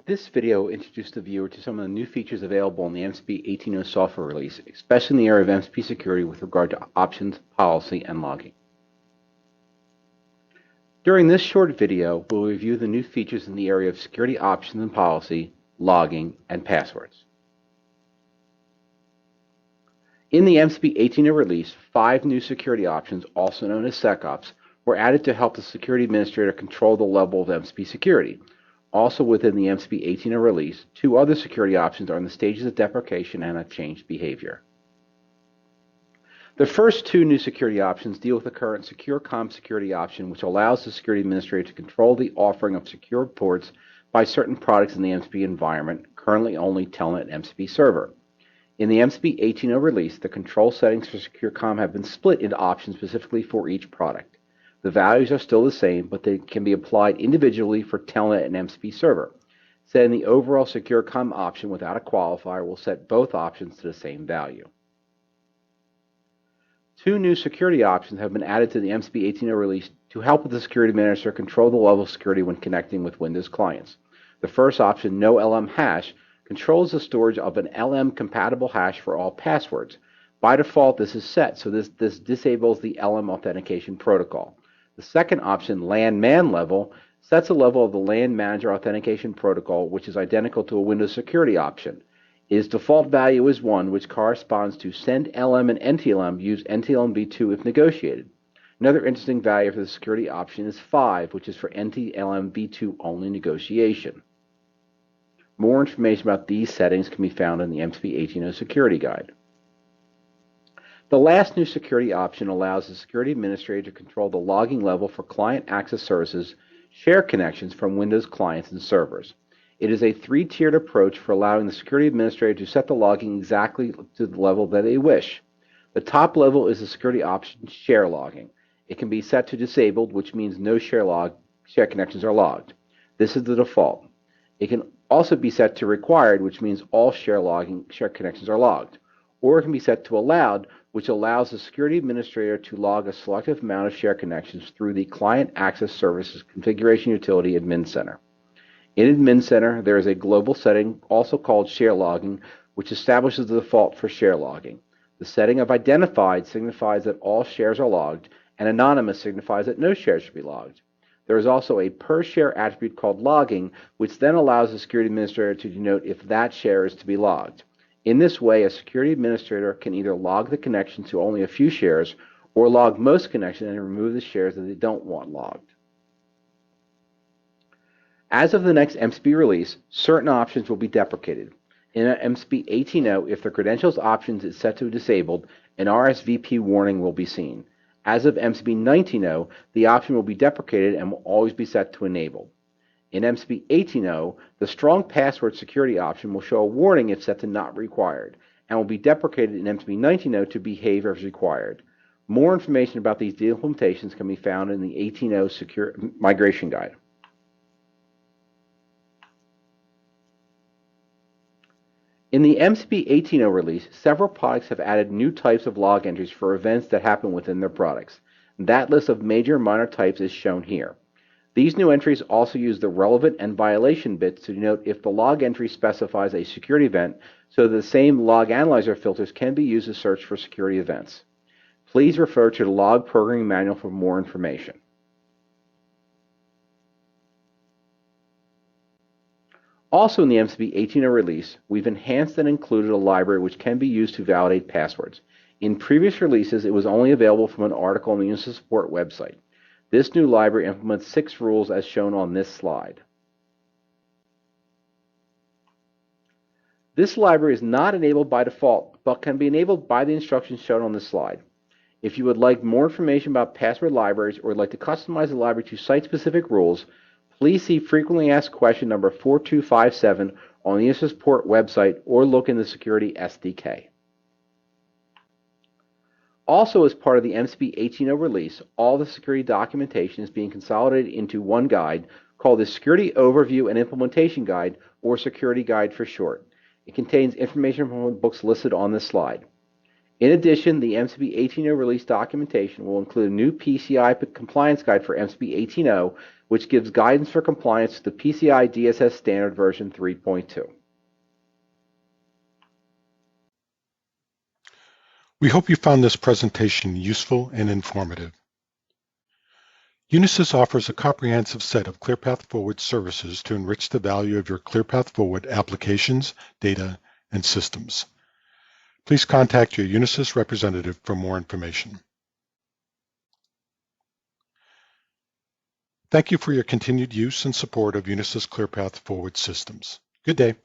This video introduced the viewer to some of the new features available in the MCP 18.0 software release, especially in the area of MCP security with regard to options, policy, and logging. During this short video, we'll review the new features in the area of security options and policy, logging, and passwords. In the MCP 18.0 release, 5 new security options, also known as SecOps, were added to help the security administrator control the level of MCP security. Also within the MCP 18.0 release, 2 other security options are in the stages of deprecation and have changed behavior. The first 2 new security options deal with the current SecureCom security option, which allows the security administrator to control the offering of secure ports by certain products in the MCP environment, currently only Telnet MCP Server. In the MCP 18.0 release, the control settings for SecureCom have been split into options specifically for each product. The values are still the same, but they can be applied individually for Telnet and MCP Server. Setting the overall SecureCom option without a qualifier will set both options to the same value. 2 new security options have been added to the MCP 18.0 release to help the security administrator control the level of security when connecting with Windows clients. The first option, No LM Hash, controls the storage of an LM-compatible hash for all passwords. By default, this is set, so this disables the LM authentication protocol. The second option, LAN Man Level, sets a level of the LAN Manager Authentication Protocol, which is identical to a Windows security option. Its default value is 1, which corresponds to Send LM and NTLM, use NTLM v2 if negotiated. Another interesting value for the security option is 5, which is for NTLM v2 only negotiation. More information about these settings can be found in the MCP 18.0 Security Guide. The last new security option allows the security administrator to control the logging level for client access services share connections from Windows clients and servers. It is a 3-tiered approach for allowing the security administrator to set the logging exactly to the level that they wish. The top level is the security option share logging. It can be set to disabled, which means no share connections are logged. This is the default. It can also be set to required, which means all share connections are logged. Or it can be set to allowed, which allows the security administrator to log a selective amount of share connections through the Client Access Services Configuration Utility Admin Center. In Admin Center, there is a global setting, also called share logging, which establishes the default for share logging. The setting of identified signifies that all shares are logged, and anonymous signifies that no shares should be logged. There is also a per share attribute called logging, which then allows the security administrator to denote if that share is to be logged. In this way, a security administrator can either log the connection to only a few shares or log most connections and remove the shares that they don't want logged. As of the next MCP release, certain options will be deprecated. In MCP 18.0, if the credentials options is set to disabled, an RSVP warning will be seen. As of MCP 19.0, the option will be deprecated and will always be set to enabled. In MCP 18.0, the strong password security option will show a warning if set to not required, and will be deprecated in MCP 19.0 to behave as required. More information about these implementations can be found in the 18.0 Secure Migration Guide. In the MCP 18.0 release, several products have added new types of log entries for events that happen within their products. That list of major and minor types is shown here. These new entries also use the relevant and violation bits to denote if the log entry specifies a security event, so the same log analyzer filters can be used to search for security events. Please refer to the Log Programming Manual for more information. Also in the MCP 18.0 release, we've enhanced and included a library which can be used to validate passwords. In previous releases, it was only available from an article on the User Support website. This new library implements 6 rules as shown on this slide. This library is not enabled by default, but can be enabled by the instructions shown on this slide. If you would like more information about password libraries or would like to customize the library to site-specific rules, please see Frequently Asked Question number 4257 on the User Support website or look in the Security SDK. Also, as part of the MCP 18.0 release, all the security documentation is being consolidated into one guide called the Security Overview and Implementation Guide, or Security Guide for short. It contains information from the books listed on this slide. In addition, the MCP 18.0 release documentation will include a new PCI compliance guide for MCP 18.0, which gives guidance for compliance to the PCI DSS standard version 3.2. We hope you found this presentation useful and informative. Unisys offers a comprehensive set of ClearPath Forward services to enrich the value of your ClearPath Forward applications, data, and systems. Please contact your Unisys representative for more information. Thank you for your continued use and support of Unisys ClearPath Forward systems. Good day.